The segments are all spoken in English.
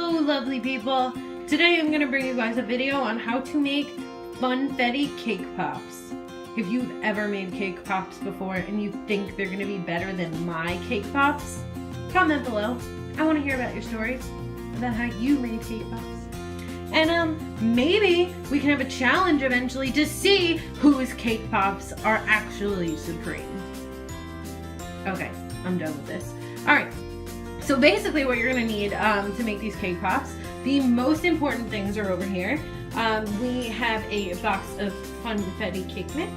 Hello lovely people! Today I'm going to bring you guys a video on how to make Funfetti cake pops. If you've ever made cake pops before and you think they're going to be better than my cake pops, comment below. I want to hear about your stories about how you made cake pops. And maybe we can have a challenge eventually to see whose cake pops are actually supreme. Okay, I'm done with this. Alright. So basically what you're going to need to make these cake pops, the most important things are over here. We have a box of Funfetti cake mix.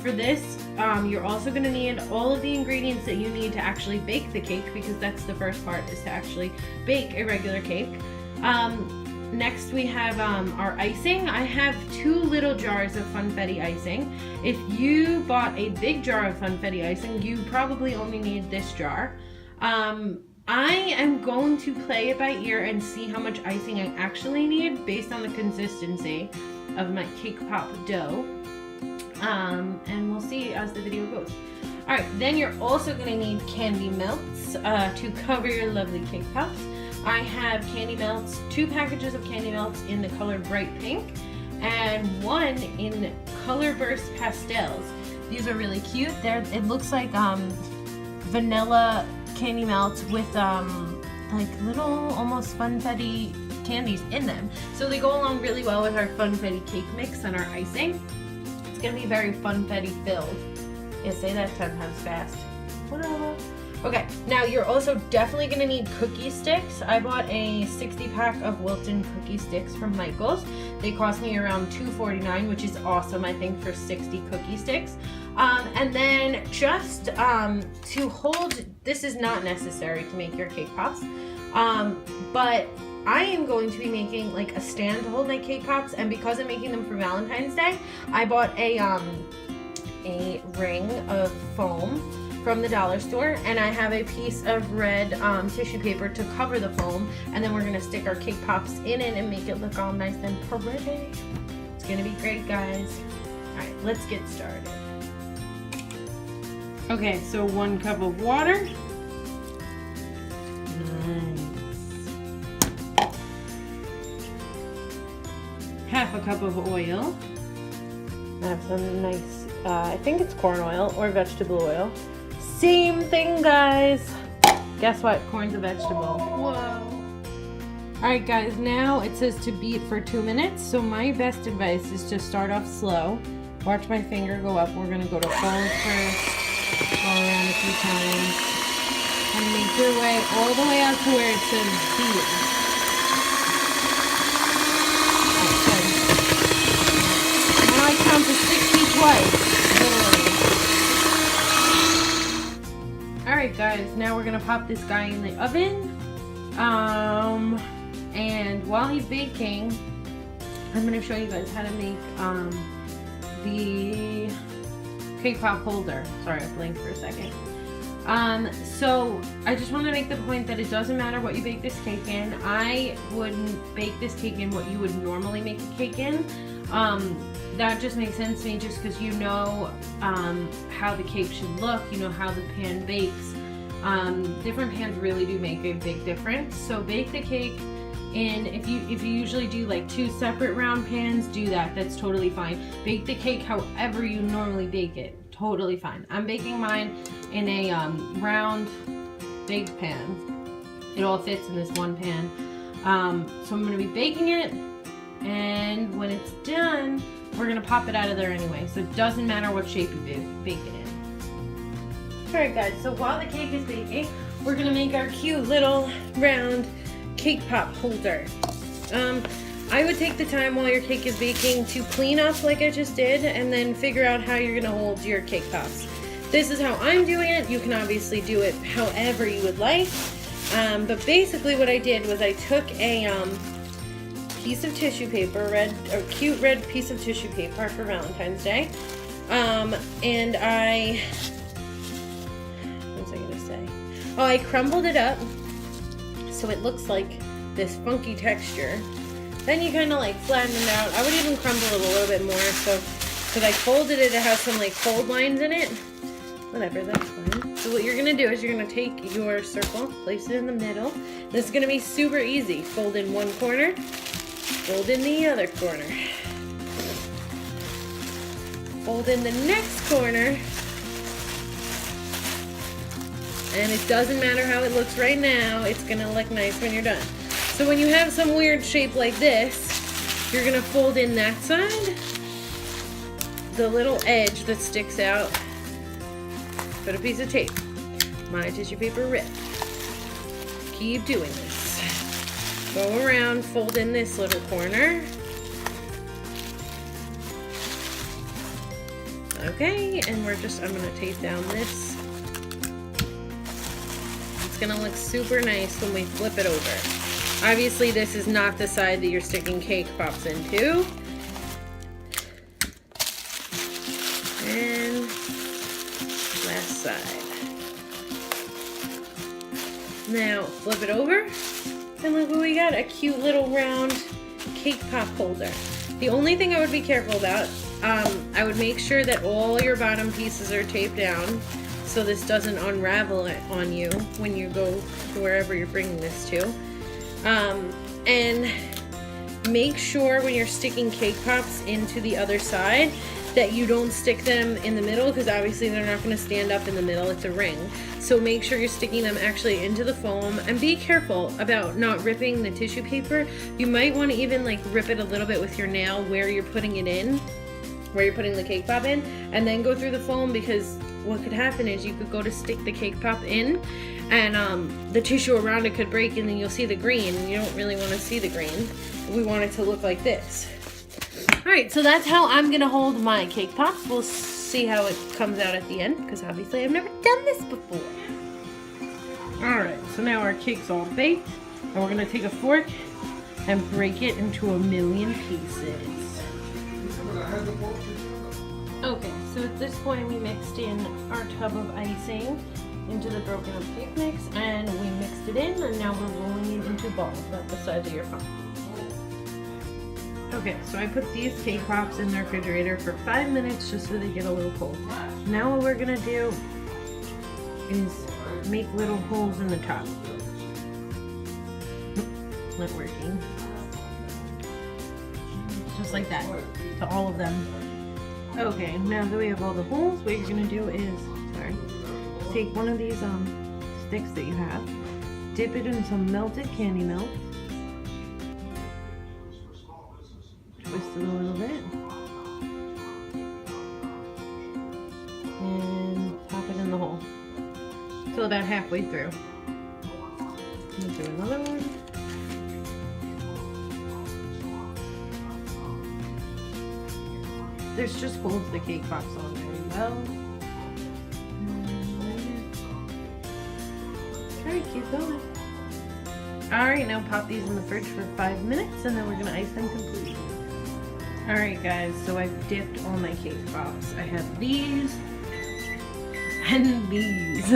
For this, you're also going to need all of the ingredients that you need to actually bake the cake, because that's the first part, is to actually bake a regular cake. Next we have our icing. I have 2 little jars of Funfetti icing. If you bought a big jar of Funfetti icing, you probably only need this jar. I am going to play it by ear and see how much icing I actually need based on the consistency of my cake pop dough. And we'll see as the video goes. Alright, then you're also going to need candy melts to cover your lovely cake pops. I have candy melts, 2 packages of candy melts in the color bright pink and 1 in color burst pastels. These are really cute. It looks like vanilla candy melts with like little almost Funfetti candies in them. So they go along really well with our Funfetti cake mix and our icing. It's gonna be very Funfetti filled. Yeah, say that 10 times fast. Whatever. Okay, now you're also definitely gonna need cookie sticks. I bought a 60 pack of Wilton cookie sticks from Michael's. They cost me around $2.49, which is awesome, I think, for 60 cookie sticks. And then just to hold, this is not necessary to make your cake pops, but I am going to be making like a stand to hold my cake pops, and because I'm making them for Valentine's Day, I bought a ring of foam from the dollar store, and I have a piece of red tissue paper to cover the foam, and then we're gonna stick our cake pops in it and make it look all nice and pretty. It's gonna be great, guys. Alright, let's get started. Okay, so 1 cup of water. Nice. Half a cup of oil. I have some nice, I think it's corn oil or vegetable oil. Same thing, guys. Guess what? Corn's a vegetable. Whoa. Alright guys, now it says to beat for 2 minutes. So my best advice is to start off slow. Watch my finger go up. We're going to go to fold first. Go around a few times. And make your way all the way out to where it says beat. Okay. Now I count to 60 twice. Alright guys, now we're going to pop this guy in the oven. And while he's baking, I'm going to show you guys how to make the cake pop holder. Sorry, I blinked for a second. So I just want to make the point that it doesn't matter what you bake this cake in. I wouldn't bake this cake in what you would normally make a cake in. That just makes sense to me, just because you know how the cake should look, you know how the pan bakes. Different pans really do make a big difference. So bake the cake in, if you usually do like 2 separate round pans, do that. That's totally fine. Bake the cake however you normally bake it. Totally fine. I'm baking mine in a round big pan. It all fits in this one pan. So I'm going to be baking it, and when it's done, we're going to pop it out of there anyway. So it doesn't matter what shape you bake it in. Alright guys, so while the cake is baking, we're going to make our cute little round cake pop holder. I would take the time while your cake is baking to clean up like I just did, and then figure out how you're going to hold your cake pops. This is how I'm doing it. You can obviously do it however you would like. But basically what I did was I took a piece of tissue paper, a cute red piece of tissue paper for Valentine's Day, and what was I going to say? Oh, I crumbled it up so it looks like this funky texture. Then you kind of like flatten it out. I would even crumble it a little bit more, so because I folded it, it has some like fold lines in it. Whatever, that's fine. So what you're gonna do is you're gonna take your circle, place it in the middle. This is gonna be super easy. Fold in one corner, fold in the other corner. Fold in the next corner. And it doesn't matter how it looks right now, it's gonna look nice when you're done. So when you have some weird shape like this, you're gonna fold in that side, the little edge that sticks out, put a piece of tape. My tissue paper ripped. Keep doing this. Go around, fold in this little corner. Okay, and I'm gonna tape down this. It's gonna look super nice when we flip it over. Obviously, this is not the side that you're sticking cake pops into. And last side. Now, flip it over. And look what we got, a cute little round cake pop holder. The only thing I would be careful about, I would make sure that all your bottom pieces are taped down so this doesn't unravel it on you when you go to wherever you're bringing this to. And make sure when you're sticking cake pops into the other side that you don't stick them in the middle, because obviously they're not going to stand up in the middle. It's a ring. So make sure you're sticking them actually into the foam, and be careful about not ripping the tissue paper. You might want to even like rip it a little bit with your nail where you're putting it in, where you're putting the cake pop in, and then go through the foam, because what could happen is you could go to stick the cake pop in and the tissue around it could break, and then you'll see the green, and you don't really want to see the green. We want it to look like this. Alright, so that's how I'm gonna hold my cake pops. We'll see how it comes out at the end, because obviously I've never done this before. Alright, so now our cake's all baked, and we're gonna take a fork and break it into a million pieces. Okay, so at this point we mixed in our tub of icing into the broken up cake mix, and we mixed it in, and now we're rolling it into balls about the size of your phone. Okay, so I put these cake pops in the refrigerator for 5 minutes just so they get a little cold. Now what we're gonna do is make little holes in the top. Not working. Just like that, to all of them. Okay, now that we have all the holes, what you're gonna do is, take one of these sticks that you have, dip it in some melted candy melt, twist it a little bit, and pop it in the hole. So about halfway through. Let's do another one. There's just holes the cake pops on very well. Alright, keep going. Alright, now pop these in the fridge for 5 minutes, and then we're gonna ice them completely. Alright guys, so I've dipped all my cake pops. I have these and these.